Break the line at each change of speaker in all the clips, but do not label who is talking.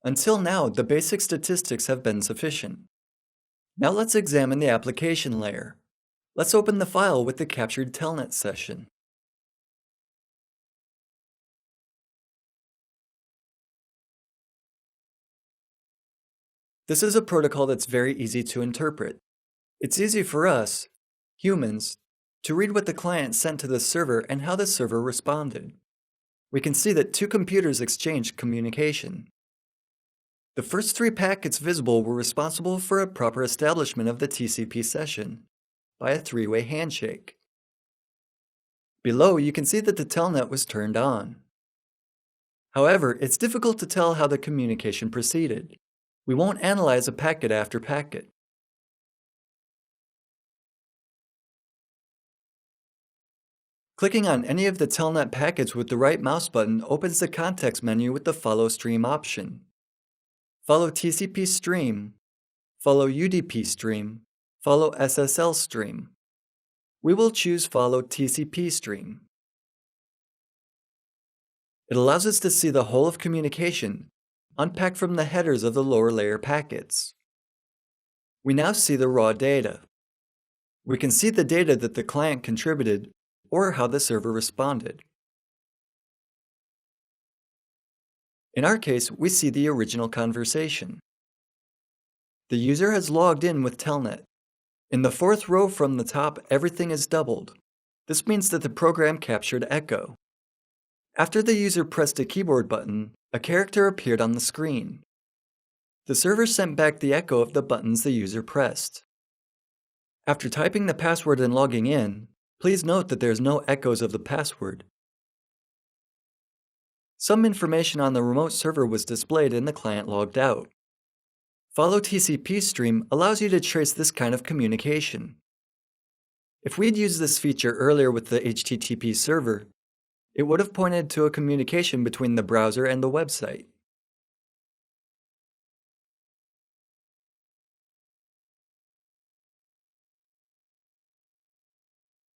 Until now, the basic statistics have been sufficient. Now let's examine the application layer. Let's open the file with the captured telnet session. This is a protocol that's very easy to interpret. It's easy for us, humans, to read what the client sent to the server and how the server responded. We can see that two computers exchanged communication. The first three packets visible were responsible for a proper establishment of the TCP session by a three-way handshake. Below, you can see that the telnet was turned on. However, it's difficult to tell how the communication proceeded. We won't analyze a packet after packet. Clicking on any of the telnet packets with the right mouse button opens the context menu with the Follow Stream option. Follow TCP stream, follow UDP stream, follow SSL stream. We will choose Follow TCP stream. It allows us to see the whole of communication, unpacked from the headers of the lower layer packets. We now see the raw data. We can see the data that the client contributed or how the server responded. In our case, we see the original conversation. The user has logged in with telnet. In the fourth row from the top, everything is doubled. This means that the program captured echo. After the user pressed a keyboard button, a character appeared on the screen. The server sent back the echo of the buttons the user pressed. After typing the password and logging in, please note that there's no echoes of the password. Some information on the remote server was displayed and the client logged out. Follow TCP stream allows you to trace this kind of communication. If we'd used this feature earlier with the HTTP server, it would have pointed to a communication between the browser and the website.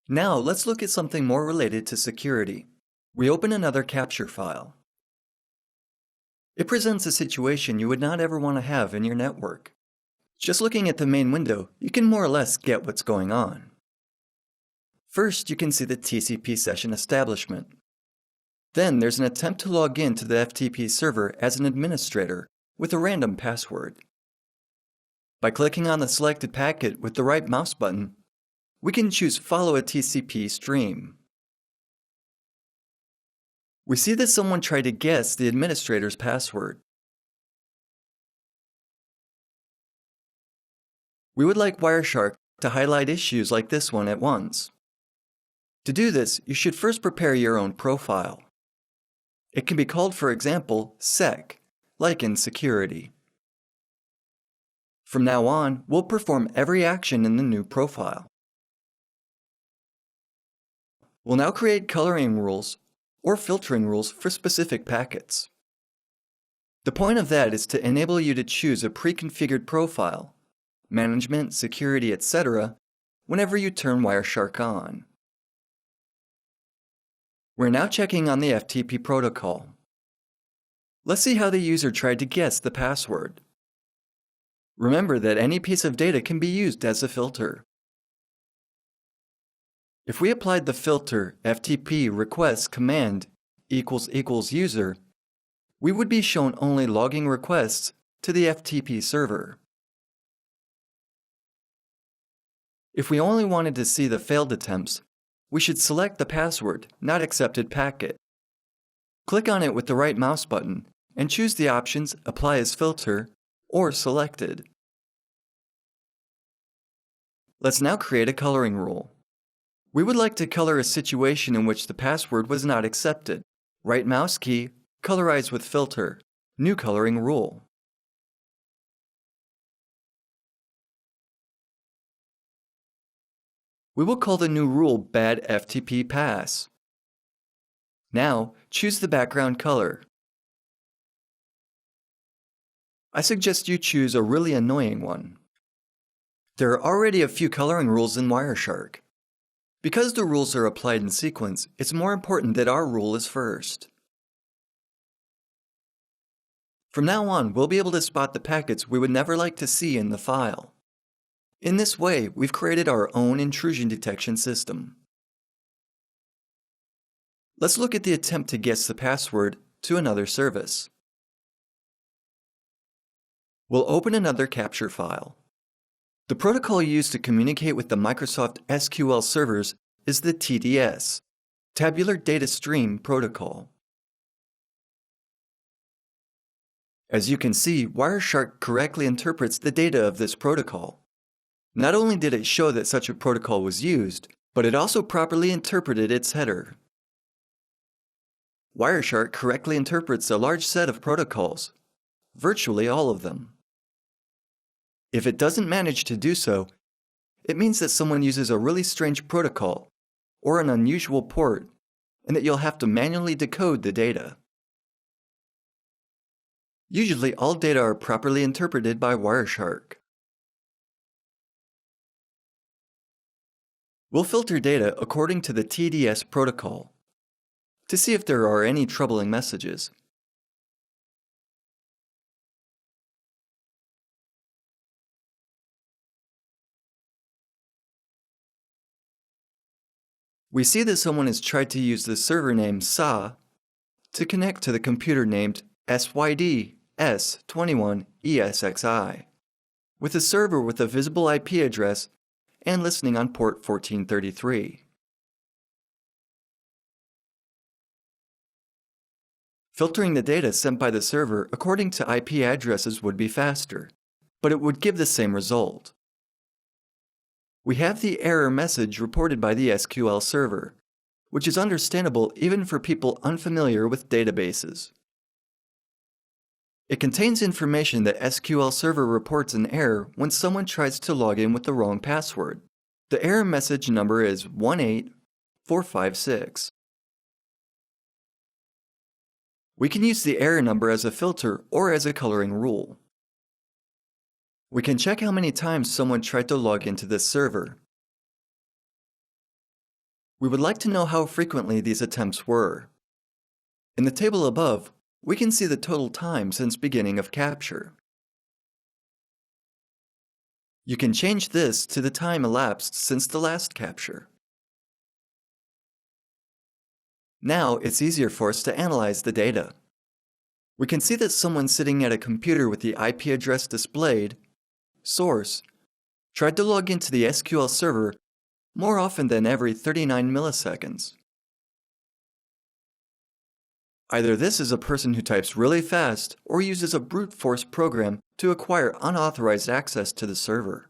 Now let's look at something more related to security. We open another capture file. It presents a situation you would not ever want to have in your network. Just looking at the main window, you can more or less get what's going on. First, you can see the TCP session establishment. Then there's an attempt to log in to the FTP server as an administrator with a random password. By clicking on the selected packet with the right mouse button, we can choose Follow a TCP stream. We see that someone tried to guess the administrator's password. We would like Wireshark to highlight issues like this one at once. To do this, you should first prepare your own profile. It can be called, for example, sec, like in security. From now on, we'll perform every action in the new profile. We'll now create coloring rules or filtering rules for specific packets. The point of that is to enable you to choose a pre-configured profile, management, security, etc., whenever you turn Wireshark on. We're now checking on the FTP protocol. Let's see how the user tried to guess the password. Remember that any piece of data can be used as a filter. If we applied the filter FTP request command == user, we would be shown only logging requests to the FTP server. If we only wanted to see the failed attempts, we should select the password, not accepted packet. Click on it with the right mouse button and choose the options Apply as Filter or Selected. Let's now create a coloring rule. We would like to color a situation in which the password was not accepted. Right mouse key, Colorize with Filter, New Coloring Rule. We will call the new rule Bad FTP Pass. Now, choose the background color. I suggest you choose a really annoying one. There are already a few coloring rules in Wireshark. Because the rules are applied in sequence, it's more important that our rule is first. From now on, we'll be able to spot the packets we would never like to see in the file. In this way, we've created our own intrusion detection system. Let's look at the attempt to guess the password to another service. We'll open another capture file. The protocol used to communicate with the Microsoft SQL servers is the TDS, Tabular Data Stream Protocol. As you can see, Wireshark correctly interprets the data of this protocol. Not only did it show that such a protocol was used, but it also properly interpreted its header. Wireshark correctly interprets a large set of protocols, virtually all of them. If it doesn't manage to do so, it means that someone uses a really strange protocol or an unusual port, and that you'll have to manually decode the data. Usually, all data are properly interpreted by Wireshark. We'll filter data according to the TDS protocol to see if there are any troubling messages. We see that someone has tried to use the server name SA to connect to the computer named SYD S21ESXi, with a server with a visible IP address and listening on port 1433. Filtering the data sent by the server according to IP addresses would be faster, but it would give the same result. We have the error message reported by the SQL server, which is understandable even for people unfamiliar with databases. It contains information that SQL Server reports an error when someone tries to log in with the wrong password. The error message number is 18456. We can use the error number as a filter or as a coloring rule. We can check how many times someone tried to log into this server. We would like to know how frequently these attempts were. In the table above, we can see the total time since beginning of capture. You can change this to the time elapsed since the last capture. Now it's easier for us to analyze the data. We can see that someone sitting at a computer with the IP address displayed, source, tried to log into the SQL server more often than every 39 milliseconds. Either this is a person who types really fast or uses a brute force program to acquire unauthorized access to the server.